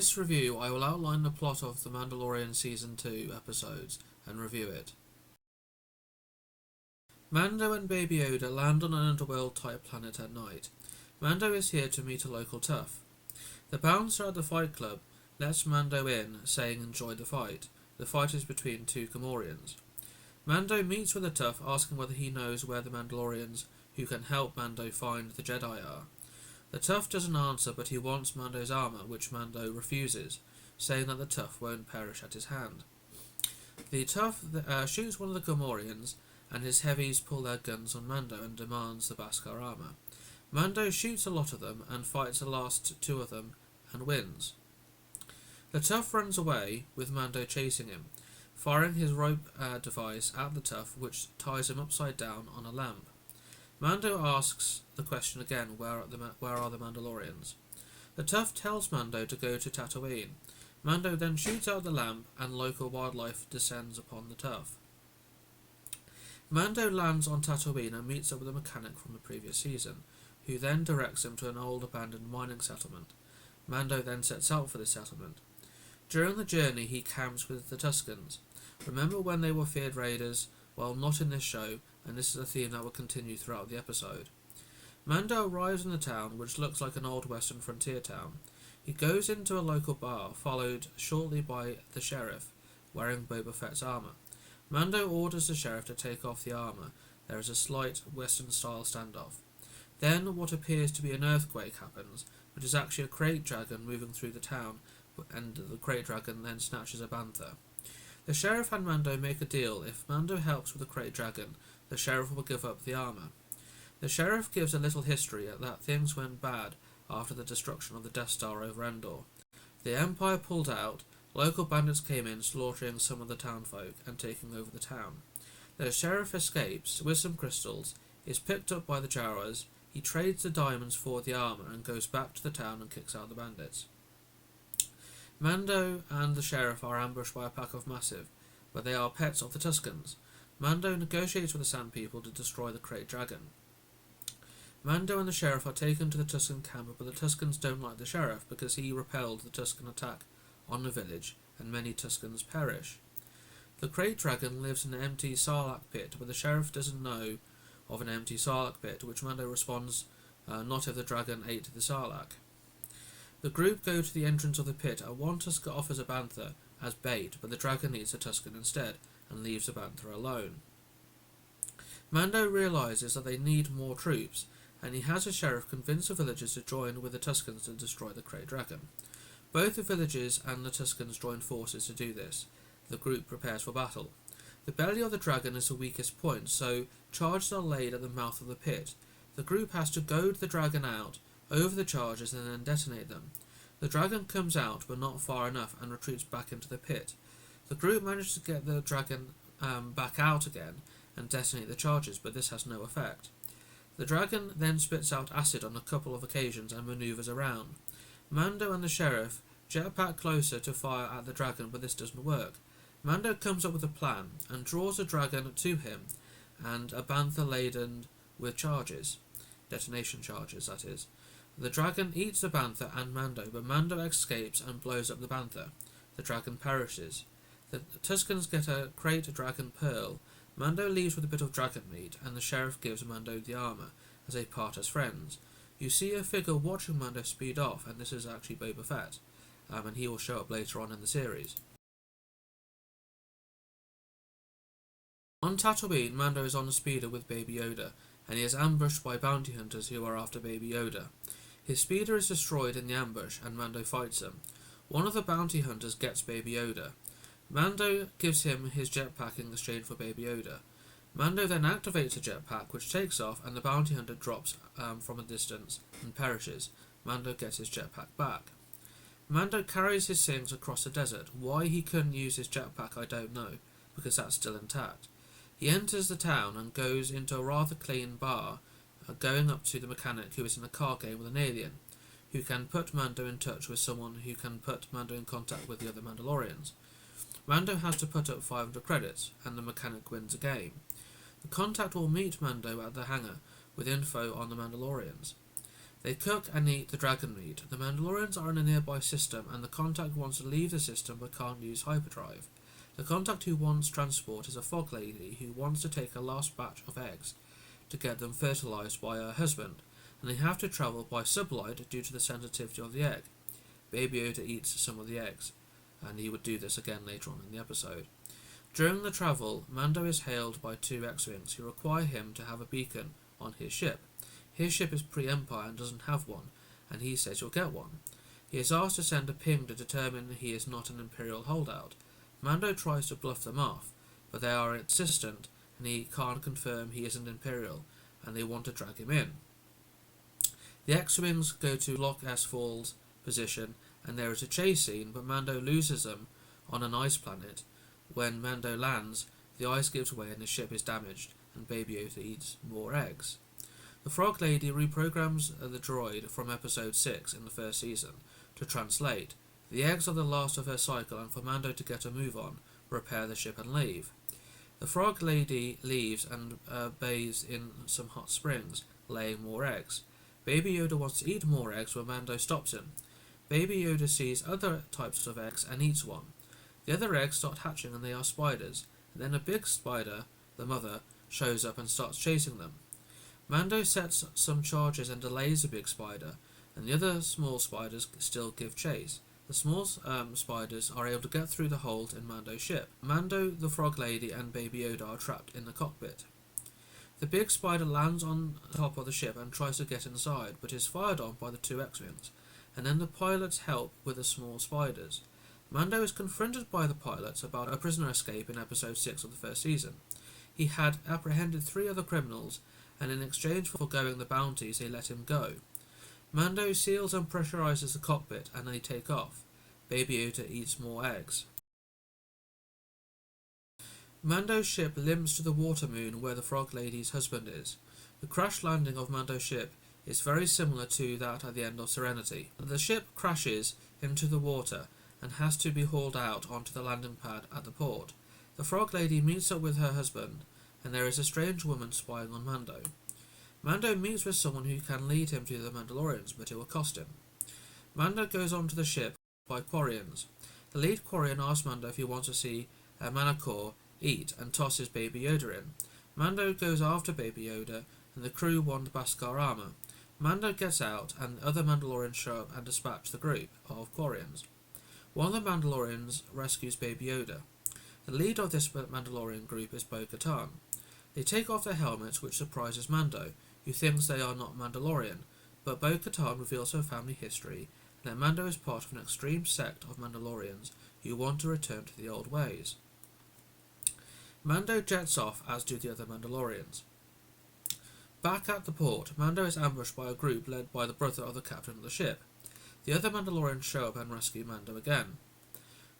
this review, I will outline the plot of The Mandalorian Season 2 episodes and review it. Mando and Baby Yoda land on an underworld-type planet at night. Mando is here to meet a local tough. The bouncer at the fight club lets Mando in, saying enjoy the fight. The fight is between two Gamorreans. Mando meets with the tough, asking whether he knows where the Mandalorians who can help Mando find the Jedi are. The tough doesn't answer, but he wants Mando's armour, which Mando refuses, saying that the tough won't perish at his hand. The tough shoots one of the Gamorreans, and his heavies pull their guns on Mando and demands the Beskar armour. Mando shoots a lot of them and fights the last two of them and wins. The tough runs away, with Mando chasing him, firing his rope device at the tough, which ties him upside down on a lamp. Mando asks the question again, where are the Mandalorians? The tough tells Mando to go to Tatooine. Mando then shoots out the lamp and local wildlife descends upon the tough. Mando lands on Tatooine and meets up with a mechanic from the previous season, who then directs him to an old abandoned mining settlement. Mando then sets out for this settlement. During the journey he camps with the Tuskens. Remember when they were feared raiders? Well, not in this show, and this is a theme that will continue throughout the episode. Mando arrives in the town, which looks like an old western frontier town. He goes into a local bar, followed shortly by the sheriff, wearing Boba Fett's armour. Mando orders the sheriff to take off the armour. There is a slight western-style standoff. Then what appears to be an earthquake happens, which is actually a crate dragon moving through the town, and the crate dragon then snatches a bantha. The sheriff and Mando make a deal. If Mando helps with the crate dragon, the sheriff will give up the armour. The sheriff gives a little history that things went bad after the destruction of the Death Star over Endor. The Empire pulled out, local bandits came in, slaughtering some of the townfolk and taking over the town. The sheriff escapes with some crystals, is picked up by the Jawas. He trades the diamonds for the armour and goes back to the town and kicks out the bandits. Mando and the sheriff are ambushed by a pack of Massive, but they are pets of the Tuskens. Mando negotiates with the Sand People to destroy the crate dragon. Mando and the sheriff are taken to the Tusken camp, but the Tuskens don't like the sheriff because he repelled the Tusken attack on the village, and many Tuskens perish. The crate dragon lives in an empty Sarlacc pit, but the sheriff doesn't know of an empty Sarlacc pit, which Mando responds, not if the dragon ate the Sarlacc. The group go to the entrance of the pit, and one Tusker offers a bantha as bait, but the dragon eats a Tusken instead, and leaves the bantha alone. Mando realises that they need more troops, and he has the sheriff convince the villagers to join with the Tuskens to destroy the crate dragon. Both the villagers and the Tuskens join forces to do this. The group prepares for battle. The belly of the dragon is the weakest point, so charges are laid at the mouth of the pit. The group has to goad the dragon out over the charges and then detonate them. The dragon comes out, but not far enough, and retreats back into the pit. The group manages to get the dragon back out again and detonate the charges, but this has no effect. The dragon then spits out acid on a couple of occasions and manoeuvres around. Mando and the sheriff jetpack closer to fire at the dragon, but this doesn't work. Mando comes up with a plan and draws the dragon to him and a bantha laden with charges. Detonation charges, that is. The dragon eats the bantha and Mando, but Mando escapes and blows up the bantha. The dragon perishes. The Tuskens get a crate dragon pearl. Mando leaves with a bit of dragon meat, and the sheriff gives Mando the armour as they part as friends. You see a figure watching Mando speed off, and this is actually Boba Fett, and he will show up later on in the series. On Tatooine, Mando is on a speeder with Baby Yoda, and he is ambushed by bounty hunters who are after Baby Yoda. His speeder is destroyed in the ambush, and Mando fights them. One of the bounty hunters gets Baby Yoda. Mando gives him his jetpack in exchange for Baby Yoda. Mando then activates the jetpack, which takes off, and the bounty hunter drops from a distance and perishes. Mando gets his jetpack back. Mando carries his things across the desert. Why he couldn't use his jetpack I don't know, because that's still intact. He enters the town and goes into a rather clean bar, going up to the mechanic who is in a car game with an alien, who can put Mando in touch with someone who can put Mando in contact with the other Mandalorians. Mando has to put up 500 credits, and the mechanic wins a game. The contact will meet Mando at the hangar with info on the Mandalorians. They cook and eat the dragon meat. The Mandalorians are in a nearby system, and the Contact wants to leave the system but can't use hyperdrive. The Contact who wants transport is a fog lady who wants to take a last batch of eggs to get them fertilized by her husband, and they have to travel by sublight due to the sensitivity of the egg. Baby Yoda eats some of the eggs, and he would do this again later on in the episode. During the travel, Mando is hailed by two X-Wings who require him to have a beacon on his ship. His ship is pre-Empire and doesn't have one, and he says he'll get one. He is asked to send a ping to determine he is not an Imperial holdout. Mando tries to bluff them off, but they are insistent and he can't confirm he isn't Imperial, and they want to drag him in. The X-Wings go to Loch S Fall's position, and there is a chase scene, but Mando loses them on an ice planet. When Mando lands, the ice gives way and his ship is damaged, and Baby Yoda eats more eggs. The Frog Lady reprograms the droid from episode 6 in the first season to translate. The eggs are the last of her cycle, and for Mando to get a move on, repair the ship and leave. The Frog Lady leaves and bathes in some hot springs, laying more eggs. Baby Yoda wants to eat more eggs when Mando stops him. Baby Yoda sees other types of eggs and eats one. The other eggs start hatching and they are spiders, and then a big spider, the mother, shows up and starts chasing them. Mando sets some charges and delays the big spider, and the other small spiders still give chase. The small spiders are able to get through the hold in Mando's ship. Mando, the Frog Lady, and Baby Yoda are trapped in the cockpit. The big spider lands on top of the ship and tries to get inside, but is fired on by the two X-Wings, and then the pilots help with the small spiders. Mando is confronted by the pilots about a prisoner escape in episode 6 of the first season. He had apprehended 3 other criminals, and in exchange for forgoing the bounties they let him go. Mando seals and pressurizes the cockpit, and they take off. Baby Yoda eats more eggs. Mando's ship limps to the water moon where the Frog Lady's husband is. The crash landing of Mando's ship is very similar to that at the end of Serenity. The ship crashes into the water and has to be hauled out onto the landing pad at the port. The Frog Lady meets up with her husband, and there is a strange woman spying on Mando. Mando meets with someone who can lead him to the Mandalorians, but it will cost him. Mando goes onto the ship by Quarians. The lead Quarian asks Mando if he wants to see Manacor eat and tosses Baby Yoda in. Mando goes after Baby Yoda, and the crew want the Beskar armor. Mando gets out, and other Mandalorians show up and dispatch the group of Quarians. One of the Mandalorians rescues Baby Yoda. The leader of this Mandalorian group is Bo-Katan. They take off their helmets, which surprises Mando, who thinks they are not Mandalorian, but Bo-Katan reveals her family history, and that Mando is part of an extreme sect of Mandalorians who want to return to the old ways. Mando jets off, as do the other Mandalorians. Back at the port, Mando is ambushed by a group led by the brother of the captain of the ship. The other Mandalorians show up and rescue Mando again.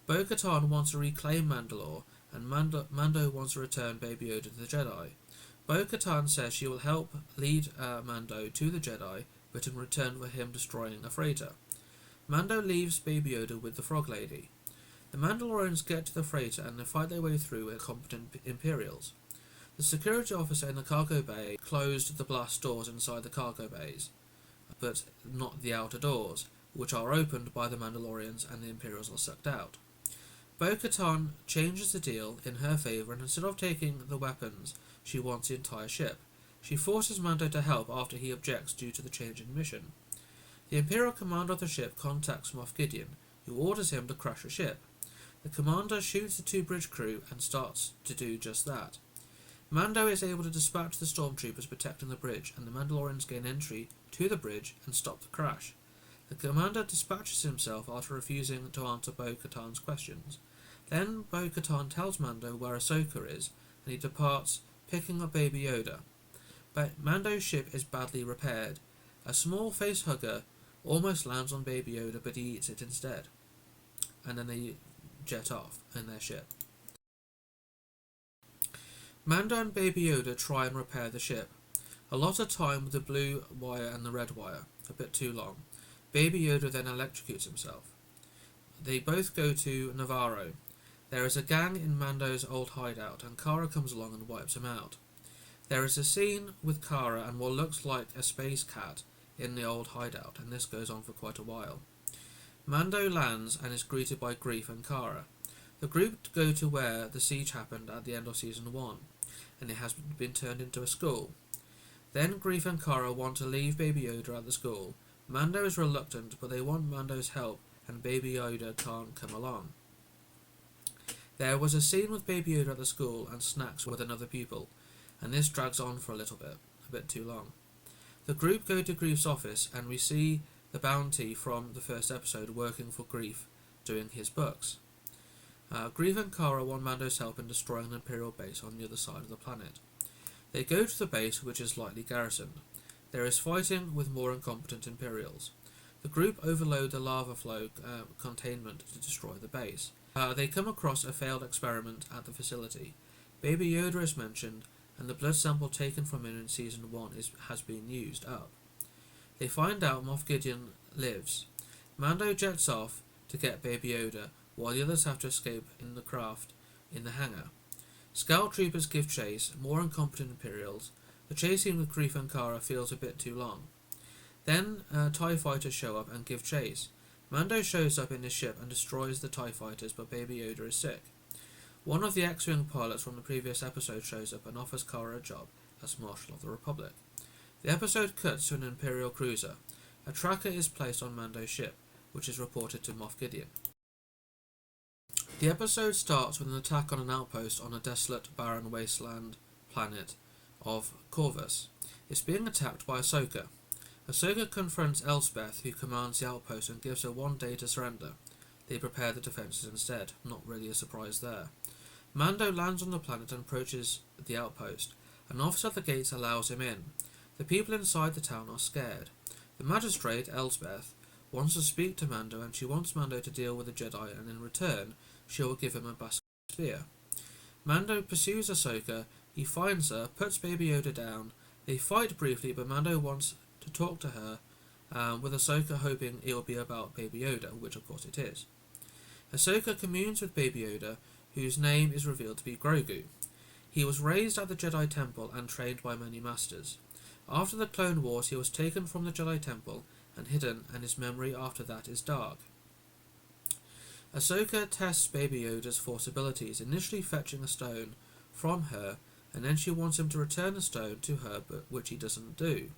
Bo-Katan wants to reclaim Mandalore, and Mando wants to return Baby Yoda to the Jedi. Bo-Katan says she will help lead Mando to the Jedi, but in return for him destroying a freighter. Mando leaves Baby Yoda with the Frog Lady. The Mandalorians get to the freighter and they fight their way through with competent Imperials. The security officer in the cargo bay closed the blast doors inside the cargo bays, but not the outer doors, which are opened by the Mandalorians, and the Imperials are sucked out. Bo-Katan changes the deal in her favour, and instead of taking the weapons, she wants the entire ship. She forces Mando to help after he objects due to the change in mission. The Imperial commander of the ship contacts Moff Gideon, who orders him to crash a ship. The commander shoots the 2 bridge crew and starts to do just that. Mando is able to dispatch the stormtroopers protecting the bridge, and the Mandalorians gain entry to the bridge and stop the crash. The commander dispatches himself after refusing to answer Bo-Katan's questions. Then Bo-Katan tells Mando where Ahsoka is, and he departs, picking up Baby Yoda. But Mando's ship is badly repaired. A small facehugger almost lands on Baby Yoda, but he eats it instead. And then they jet off in their ship. Mando and Baby Yoda try and repair the ship. A lot of time with the blue wire and the red wire, a bit too long. Baby Yoda then electrocutes himself. They both go to Navarro. There is a gang in Mando's old hideout, and Cara comes along and wipes him out. There is a scene with Cara and what looks like a space cat in the old hideout, and this goes on for quite a while. Mando lands and is greeted by Greef and Cara. The group go to where the siege happened at the end of Season 1, and it has been turned into a school. Then Greef and Cara want to leave Baby Yoda at the school. Mando is reluctant, but they want Mando's help, and Baby Yoda can't come along. There was a scene with Baby Yoda at the school and snacks with another pupil, and this drags on for a bit too long. The group go to Greef's office, and we see the bounty from the first episode working for Greef, doing his books. Greef and Cara want Mando's help in destroying an Imperial base on the other side of the planet. They go to the base, which is lightly garrisoned. There is fighting with more incompetent Imperials. The group overload the lava flow containment to destroy the base. They come across a failed experiment at the facility. Baby Yoda is mentioned, and the blood sample taken from him in Season 1 has been used up. They find out Moff Gideon lives. Mando jets off to get Baby Yoda, while the others have to escape in the craft in the hangar. Scout troopers give chase, more incompetent Imperials. The chase scene with Greef and Cara feels a bit too long. Then TIE fighters show up and give chase. Mando shows up in his ship and destroys the TIE fighters, but Baby Yoda is sick. One of the X-Wing pilots from the previous episode shows up and offers Cara a job as Marshal of the Republic. The episode cuts to an Imperial cruiser. A tracker is placed on Mando's ship, which is reported to Moff Gideon. The episode starts with an attack on an outpost on a desolate, barren wasteland planet of Corvus. It's being attacked by Ahsoka. Ahsoka confronts Elsbeth, who commands the outpost, and gives her 1 day to surrender. They prepare the defences instead. Not really a surprise there. Mando lands on the planet and approaches the outpost. An officer at the gates allows him in. The people inside the town are scared. The magistrate, Elsbeth, wants to speak to Mando, and she wants Mando to deal with the Jedi, and in return she will give him a bastard spear. Mando pursues Ahsoka. He finds her, puts Baby Yoda down. They fight briefly, but Mando wants to talk to her, with Ahsoka hoping it will be about Baby Yoda, which of course it is. Ahsoka communes with Baby Yoda, whose name is revealed to be Grogu. He was raised at the Jedi Temple and trained by many masters. After the Clone Wars, he was taken from the Jedi Temple and hidden, and his memory after that is dark. Ahsoka tests Baby Yoda's Force abilities, initially fetching a stone from her, and then she wants him to return the stone to her, but which he doesn't do.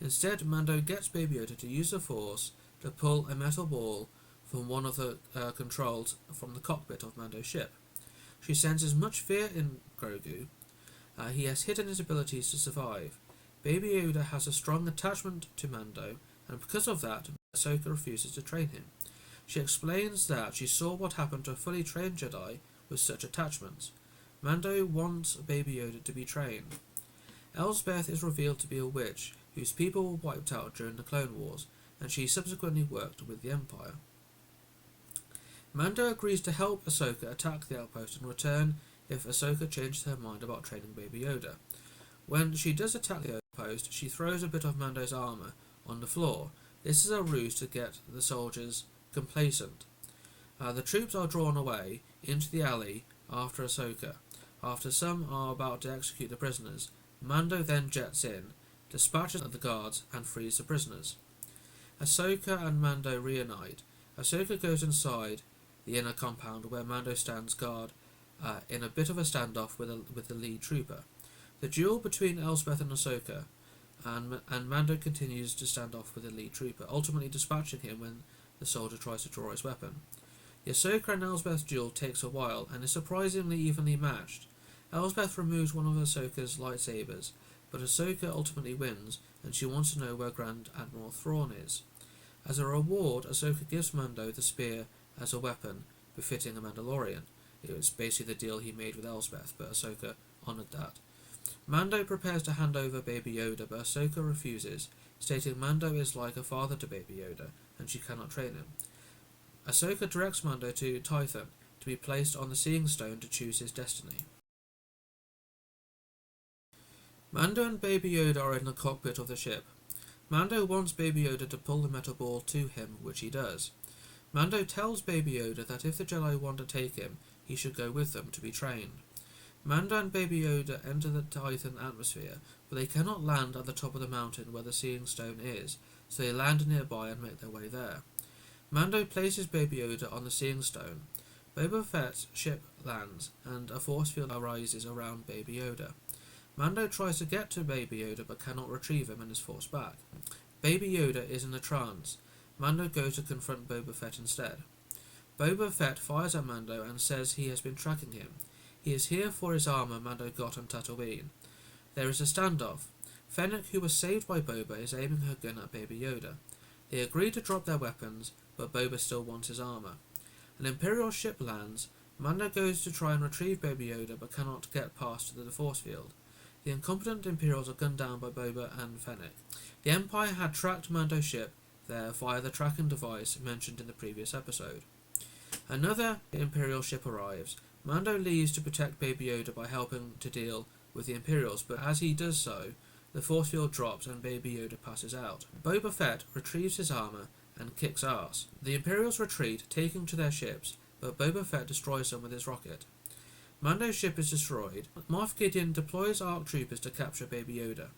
Instead, Mando gets Baby Yoda to use the Force to pull a metal ball from one of the controls from the cockpit of Mando's ship. She senses much fear in Grogu. He has hidden his abilities to survive. Baby Yoda has a strong attachment to Mando, and because of that, Ahsoka refuses to train him. She explains that she saw what happened to a fully trained Jedi with such attachments. Mando wants Baby Yoda to be trained. Elsbeth is revealed to be a witch whose people were wiped out during the Clone Wars, and she subsequently worked with the Empire. Mando agrees to help Ahsoka attack the outpost in return if Ahsoka changes her mind about training Baby Yoda. When she does attack the outpost, she throws a bit of Mando's armour on the floor. This is a ruse to get the soldiers complacent. The troops are drawn away into the alley after Ahsoka. After some are about to execute the prisoners, Mando then jets in, dispatches the guards, and frees the prisoners. Ahsoka and Mando reunite. Ahsoka goes inside the inner compound where Mando stands guard in a bit of a standoff with the lead trooper. The duel between Elsbeth and Ahsoka, and Mando continues to stand off with the lead trooper, ultimately dispatching him when the soldier tries to draw his weapon. The Ahsoka and Elsbeth duel takes a while and is surprisingly evenly matched. Elsbeth removes one of Ahsoka's lightsabers, but Ahsoka ultimately wins, and she wants to know where Grand Admiral Thrawn is. As a reward, Ahsoka gives Mando the spear as a weapon befitting a Mandalorian. It was basically the deal he made with Elsbeth, but Ahsoka honoured that. Mando prepares to hand over Baby Yoda, but Ahsoka refuses, stating Mando is like a father to Baby Yoda, and she cannot train him. Ahsoka directs Mando to Tython, to be placed on the Seeing Stone to choose his destiny. Mando and Baby Yoda are in the cockpit of the ship. Mando wants Baby Yoda to pull the metal ball to him, which he does. Mando tells Baby Yoda that if the Jedi want to take him, he should go with them to be trained. Mando and Baby Yoda enter the Tython atmosphere, but they cannot land at the top of the mountain where the Seeing Stone is, so they land nearby and make their way there. Mando places Baby Yoda on the Seeing Stone. Boba Fett's ship lands, and a force field arises around Baby Yoda. Mando tries to get to Baby Yoda but cannot retrieve him and is forced back. Baby Yoda is in a trance. Mando goes to confront Boba Fett instead. Boba Fett fires at Mando and says he has been tracking him. He is here for his armour Mando got on Tatooine. There is a standoff. Fennec, who was saved by Boba, is aiming her gun at Baby Yoda. They agree to drop their weapons, but Boba still wants his armour. An Imperial ship lands. Mando goes to try and retrieve Baby Yoda but cannot get past the force field. The incompetent Imperials are gunned down by Boba and Fennec. The Empire had tracked Mando's ship there via the tracking device mentioned in the previous episode. Another Imperial ship arrives. Mando leaves to protect Baby Yoda by helping to deal with the Imperials, but as he does so, the force field drops and Baby Yoda passes out. Boba Fett retrieves his armour and kicks ass. The Imperials retreat, taking to their ships, but Boba Fett destroys them with his rocket. Mando's ship is destroyed. Moff Gideon deploys ARC troopers to capture Baby Yoda.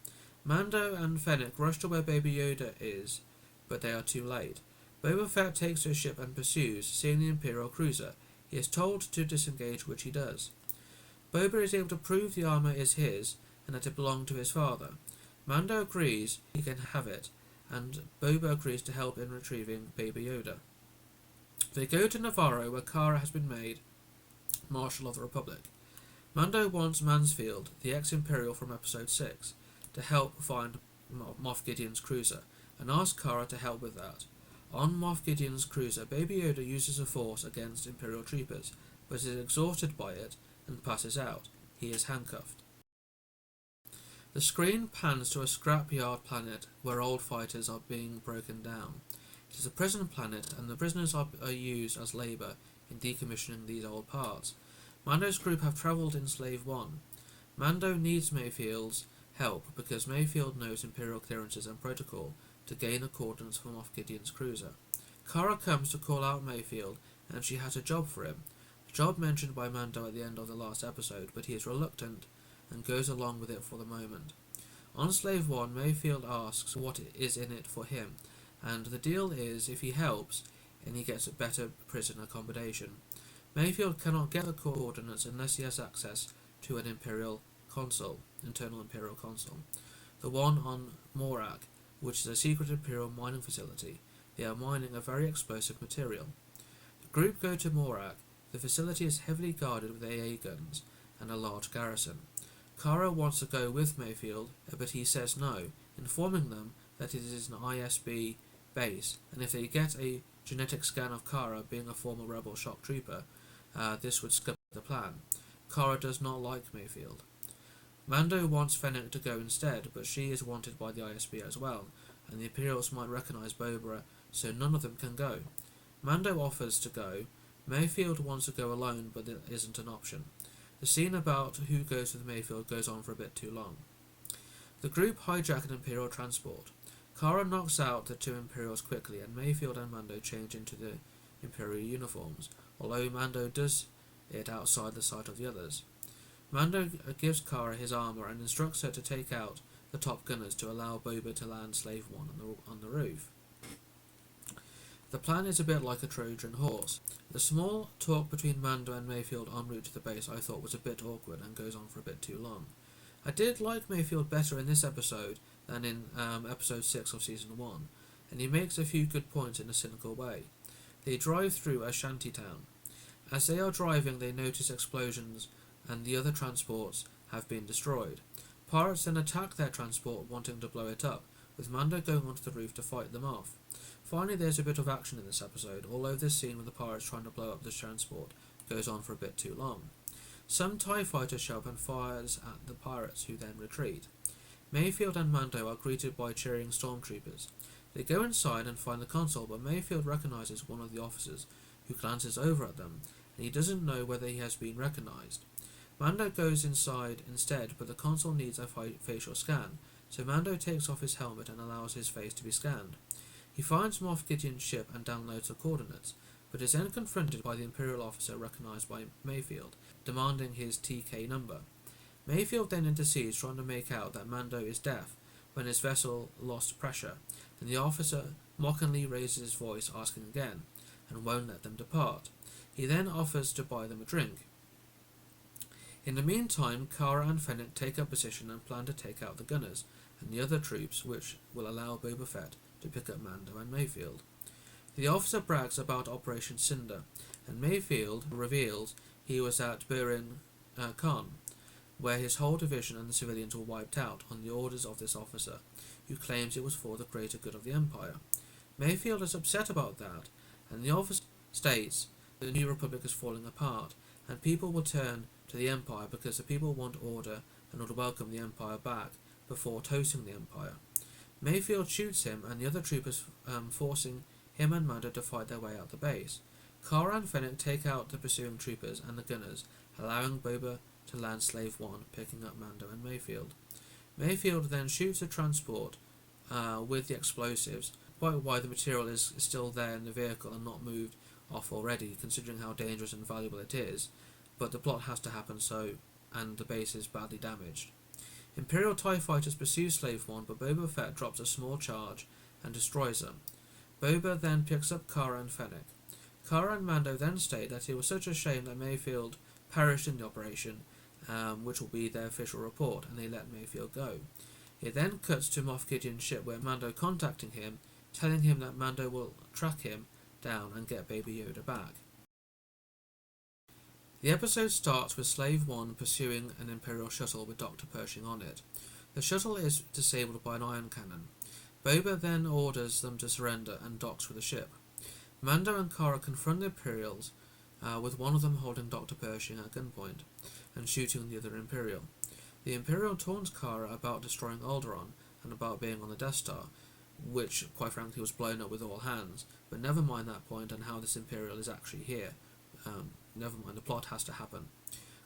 Mando and Fennec rush to where Baby Yoda is, but they are too late. Boba Fett takes to his ship and pursues, seeing the Imperial cruiser. He is told to disengage, which he does. Boba is able to prove the armour is his and that it belonged to his father. Mando agrees he can have it, and Boba agrees to help in retrieving Baby Yoda. They go to Navarro, where Cara has been made Marshal of the Republic. Mando wants Mansfield, the ex-Imperial from Episode 6, to help find Moff Gideon's cruiser, and asks Cara to help with that. On Moff Gideon's cruiser, Baby Yoda uses a force against Imperial troopers, but is exhausted by it and passes out. He is handcuffed. The screen pans to a scrapyard planet where old fighters are being broken down. It is a prison planet, and the prisoners are used as labour in decommissioning these old parts. Mando's group have travelled in Slave 1. Mando needs Mayfield's help because Mayfield knows Imperial clearances and protocol to gain a coordinates from Moff Gideon's cruiser. Cara comes to call out Mayfield, and she has a job for him. A job mentioned by Mando at the end of the last episode, but he is reluctant and goes along with it for the moment. On Slave 1, Mayfield asks what is in it for him, and the deal is if he helps, and he gets a better prison accommodation. Mayfield cannot get the coordinates unless he has access to an internal Imperial console, the one on Morak, which is a secret Imperial mining facility. They are mining a very explosive material. The group go to Morak. The facility is heavily guarded with AA guns and a large garrison. Cara wants to go with Mayfield, but he says no, informing them that it is an ISB base, and if they get a genetic scan of Cara being a former rebel shock trooper, this would scupper the plan. Cara does not like Mayfield. Mando wants Fennec to go instead, but she is wanted by the ISB as well, and the Imperials might recognise Boba, so none of them can go. Mando offers to go. Mayfield wants to go alone, but it isn't an option. The scene about who goes with Mayfield goes on for a bit too long. The group hijack an Imperial transport. Cara knocks out the two Imperials quickly, and Mayfield and Mando change into the Imperial uniforms, although Mando does it outside the sight of the others. Mando gives Cara his armour and instructs her to take out the top gunners to allow Boba to land Slave 1 on the roof. The plan is a bit like a Trojan horse. The small talk between Mando and Mayfield en route to the base I thought was a bit awkward and goes on for a bit too long. I did like Mayfield better in this episode than in episode 6 of season 1, and he makes a few good points in a cynical way. They drive through a shanty town. As they are driving, they notice explosions and the other transports have been destroyed. Pirates then attack their transport, wanting to blow it up, with Mando going onto the roof to fight them off. Finally, there's a bit of action in this episode, although this scene with the pirates trying to blow up the transport goes on for a bit too long. Some TIE fighters show up and fires at the pirates, who then retreat. Mayfield and Mando are greeted by cheering stormtroopers. They go inside and find the console, but Mayfield recognises one of the officers, who glances over at them, and he doesn't know whether he has been recognised. Mando goes inside instead, but the console needs a facial scan, so Mando takes off his helmet and allows his face to be scanned. He finds Moff Gideon's ship and downloads the coordinates, but is then confronted by the Imperial officer recognised by Mayfield, demanding his TK number. Mayfield then intercedes, trying to make out that Mando is deaf, when his vessel lost pressure. Then the officer mockingly raises his voice, asking again, and won't let them depart. He then offers to buy them a drink. In the meantime, Cara and Fennec take up position and plan to take out the gunners and the other troops, which will allow Boba Fett to pick up Mando and Mayfield. The officer brags about Operation Cinder, and Mayfield reveals he was at Burin Khan, where his whole division and the civilians were wiped out on the orders of this officer, who claims it was for the greater good of the Empire. Mayfield is upset about that, and the officer states the New Republic is falling apart, and people will turn to the Empire because the people want order and will welcome the Empire back before toasting the Empire. Mayfield shoots him and the other troopers, forcing him and Mando to fight their way out the base. Cara and Fennec take out the pursuing troopers and the gunners, allowing Boba to land Slave One, picking up Mando and Mayfield. Mayfield then shoots a transport with the explosives, despite why the material is still there in the vehicle and not moved off already, considering how dangerous and valuable it is, but the plot has to happen so, and the base is badly damaged. Imperial TIE fighters pursue Slave One, but Boba Fett drops a small charge and destroys them. Boba then picks up Cara and Fennec. Cara and Mando then state that it was such a shame that Mayfield perished in the operation, which will be their official report, and they let Mayfield go. It then cuts to Moff Gideon's ship, where Mando contacting him, telling him that Mando will track him down and get Baby Yoda back. The episode starts with Slave One pursuing an Imperial shuttle with Dr. Pershing on it. The shuttle is disabled by an ion cannon. Boba then orders them to surrender and docks with the ship. Mando and Cara confront the Imperials, with one of them holding Dr. Pershing at gunpoint and shooting the other Imperial. The Imperial taunts Cara about destroying Alderaan and about being on the Death Star, which, quite frankly, was blown up with all hands, but never mind that point and how this Imperial is actually here. Never mind, the plot has to happen.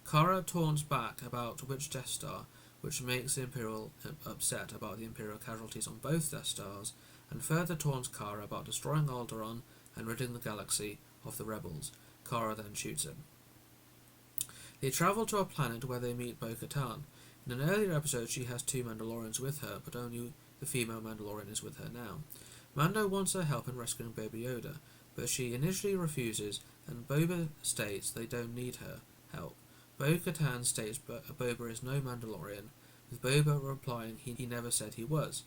Cara taunts back about which Death Star, which makes the Imperial upset about the Imperial casualties on both Death Stars, and further taunts Cara about destroying Alderaan and ridding the galaxy of the rebels. Cara then shoots him. They travel to a planet where they meet Bo-Katan. In an earlier episode she has 2 Mandalorians with her, but only the female Mandalorian is with her now. Mando wants her help in rescuing Baby Yoda, but she initially refuses, and Boba states they don't need her help. Bo-Katan states Boba is no Mandalorian, with Boba replying he never said he was.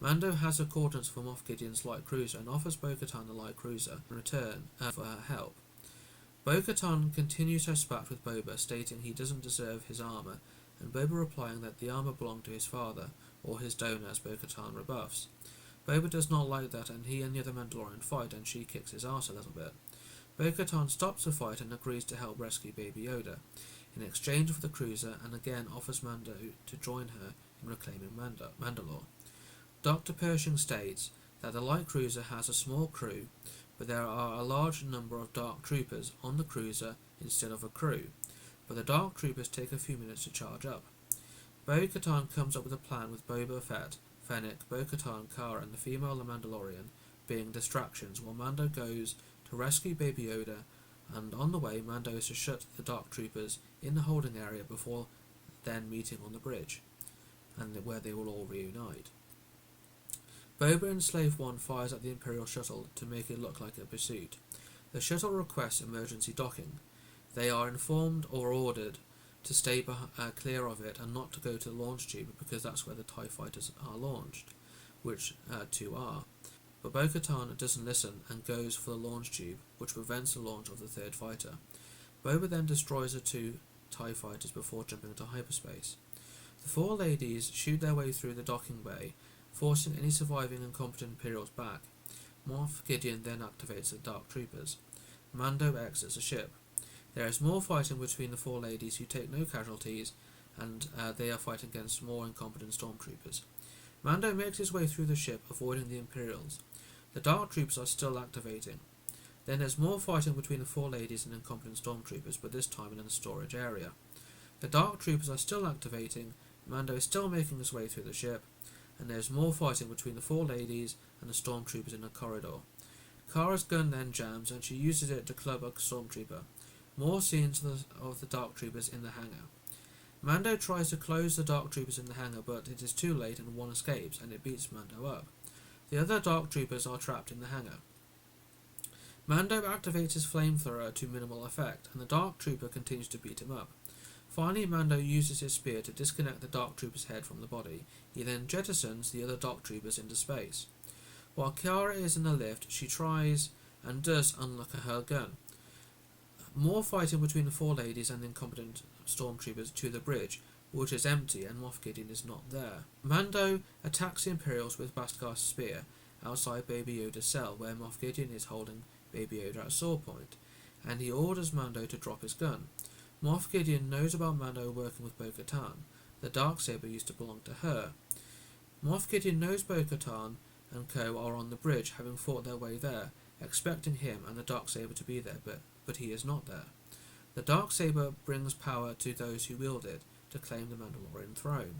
Mando has accordance for Moff Gideon's light cruiser and offers Bo-Katan the light cruiser in return for her help. Bo-Katan continues her spat with Boba, stating he doesn't deserve his armour, and Boba replying that the armour belonged to his father, or his donor, as Bo-Katan rebuffs. Boba does not like that, and he and the other Mandalorian fight, and she kicks his ass a little bit. Bo-Katan stops the fight and agrees to help rescue Baby Yoda, in exchange for the cruiser, and again offers Mando to join her in reclaiming Mandalore. Dr. Pershing states that the light cruiser has a small crew, but there are a large number of Dark Troopers on the cruiser instead of a crew, but the Dark Troopers take a few minutes to charge up. Bo-Katan comes up with a plan with Boba Fett, Fennec, Bo-Katan, Cara and the female Mandalorian being distractions, while Mando goes to rescue Baby Yoda, and on the way Mando is to shut the Dark Troopers in the holding area before then meeting on the bridge, and where they will all reunite. Boba and Slave One fires at the Imperial shuttle to make it look like a pursuit. The shuttle requests emergency docking. They are informed or ordered to stay clear of it and not to go to the launch tube because that's where the TIE fighters are launched, which 2 are. But Bo-Katan doesn't listen and goes for the launch tube, which prevents the launch of the 3rd fighter. Boba then destroys the 2 TIE fighters before jumping into hyperspace. The 4 ladies shoot their way through the docking bay, forcing any surviving incompetent Imperials back. Moff Gideon then activates the Dark Troopers. Mando exits the ship. There is more fighting between the 4 ladies who take no casualties, and they are fighting against more incompetent stormtroopers. Mando makes his way through the ship, avoiding the Imperials. The Dark Troopers are still activating. Then there's more fighting between the 4 ladies and incompetent stormtroopers, but this time in a storage area. The Dark Troopers are still activating, Mando is still making his way through the ship, and there's more fighting between the 4 ladies and the stormtroopers in a corridor. Cara's gun then jams, and she uses it to club a stormtrooper. More scenes of the Dark Troopers in the hangar. Mando tries to close the Dark Troopers in the hangar, but it is too late and one escapes, and it beats Mando up. The other Dark Troopers are trapped in the hangar. Mando activates his flamethrower to minimal effect, and the Dark Trooper continues to beat him up. Finally, Mando uses his spear to disconnect the Dark Trooper's head from the body. He then jettisons the other Dark Troopers into space. While Kiara is in the lift, she tries and does unlock her gun. More fighting between the four ladies and the incompetent stormtroopers to the bridge, which is empty and Moff Gideon is not there. Mando attacks the Imperials with Beskar's spear outside Baby Yoda's cell, where Moff Gideon is holding Baby Yoda at sword point, and he orders Mando to drop his gun. Moff Gideon knows about Mando working with Bo-Katan. The Darksaber used to belong to her. Moff Gideon knows Bo-Katan and co are on the bridge, having fought their way there, expecting him and the Darksaber to be there, but he is not there. The Darksaber brings power to those who wield it to claim the Mandalorian throne.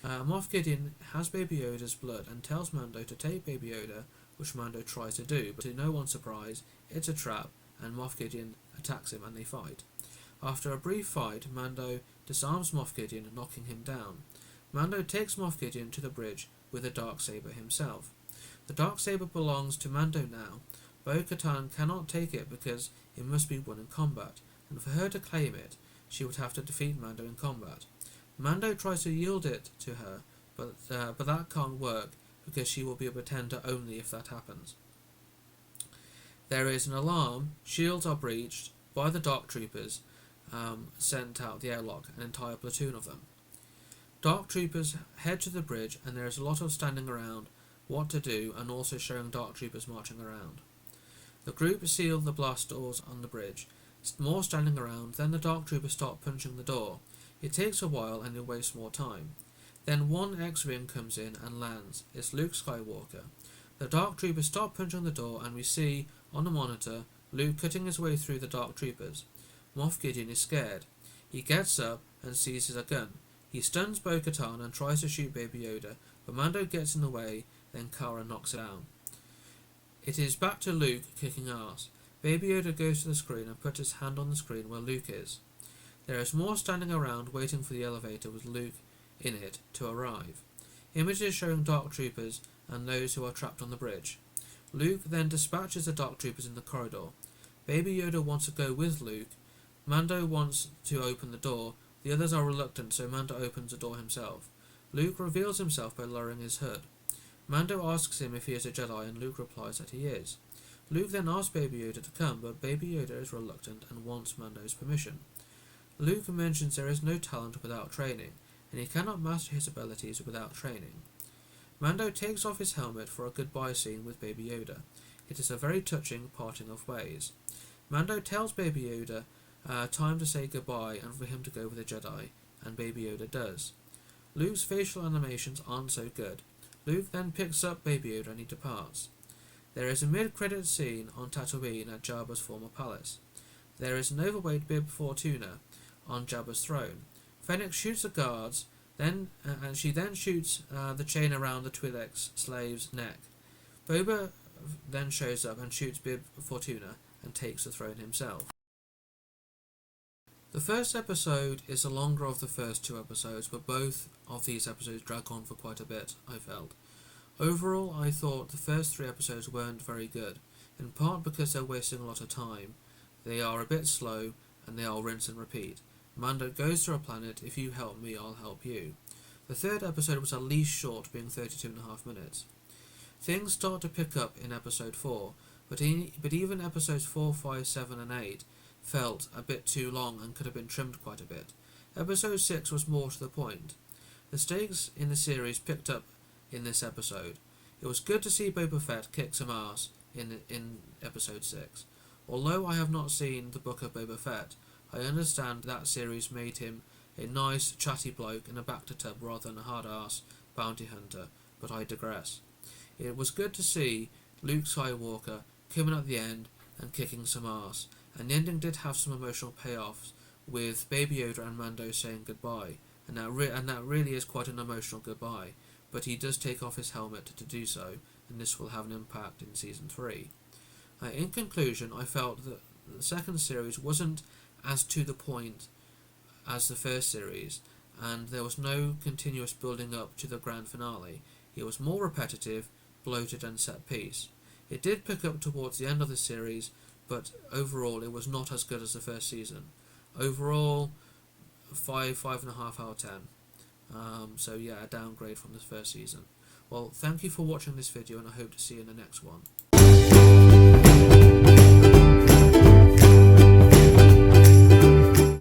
Moff Gideon has Baby Yoda's blood and tells Mando to take Baby Yoda, which Mando tries to do, but to no one's surprise, it's a trap, and Moff Gideon attacks him and they fight. After a brief fight, Mando disarms Moff Gideon, knocking him down. Mando takes Moff Gideon to the bridge with the Darksaber himself. The Darksaber belongs to Mando now. Bo-Katan cannot take it because it must be won in combat, and for her to claim it, she would have to defeat Mando in combat. Mando tries to yield it to her, but that can't work because she will be a pretender only if that happens. There is an alarm, shields are breached by the Dark Troopers, sent out the airlock, an entire platoon of them. Dark Troopers head to the bridge, and there is a lot of standing around what to do, and also showing Dark Troopers marching around. The group seal the blast doors on the bridge. More standing around, then the Dark Troopers start punching the door. It takes a while and it wastes more time. Then one X-Wing comes in and lands. It's Luke Skywalker. The Dark Troopers start punching the door, and we see, on the monitor, Luke cutting his way through the Dark Troopers. Moff Gideon is scared. He gets up and seizes a gun. He stuns Bo-Katan and tries to shoot Baby Yoda, but Mando gets in the way, then Cara knocks it down. It is back to Luke kicking ass. Baby Yoda goes to the screen and puts his hand on the screen where Luke is. There is more standing around waiting for the elevator with Luke in it to arrive. Images showing Dark Troopers and those who are trapped on the bridge. Luke then dispatches the Dark Troopers in the corridor. Baby Yoda wants to go with Luke. Mando wants to open the door. The others are reluctant, so Mando opens the door himself. Luke reveals himself by lowering his hood. Mando asks him if he is a Jedi, and Luke replies that he is. Luke then asks Baby Yoda to come, but Baby Yoda is reluctant and wants Mando's permission. Luke mentions there is no talent without training, and he cannot master his abilities without training. Mando takes off his helmet for a goodbye scene with Baby Yoda. It is a very touching parting of ways. Mando tells Baby Yoda time to say goodbye and for him to go with the Jedi, and Baby Yoda does. Luke's facial animations aren't so good. Luke then picks up Baby Yoda and he departs. There is a mid-credit scene on Tatooine at Jabba's former palace. There is an overweight Bib Fortuna on Jabba's throne. Fennec shoots the guards, and she then shoots the chain around the Twi'lek slave's neck. Boba then shows up and shoots Bib Fortuna and takes the throne himself. The first episode is the longer of the first two episodes, but both of these episodes drag on for quite a bit, I felt. Overall, I thought the first three episodes weren't very good, in part because they're wasting a lot of time. They are a bit slow, and they are rinse and repeat. Mando goes to a planet, if you help me, I'll help you. The third episode was at least short, being 32.5 minutes. Things start to pick up in episode 4, but even episodes 4, 5, 7 and 8 felt a bit too long and could have been trimmed quite a bit. Episode 6 was more to the point. The stakes in the series picked up in this episode. It was good to see Boba Fett kick some ass in episode 6. Although I have not seen the book of Boba Fett, I understand that series made him a nice chatty bloke in a back-to-tub rather than a hard-ass bounty hunter, but I digress. It was good to see Luke Skywalker coming at the end and kicking some ass, and the ending did have some emotional payoffs with Baby Yoda and Mando saying goodbye, and that really is quite an emotional goodbye, but he does take off his helmet to do so, and this will have an impact in Season 3. In conclusion, I felt that the second series wasn't as to the point as the first series. and there was no continuous building up to the grand finale. It was more repetitive, bloated and set piece. It did pick up towards the end of the series, but overall it was not as good as the first season. Overall, 5.5 out of 10. So yeah, a downgrade from the first season. Well, thank you for watching this video, and I hope to see you in the next one.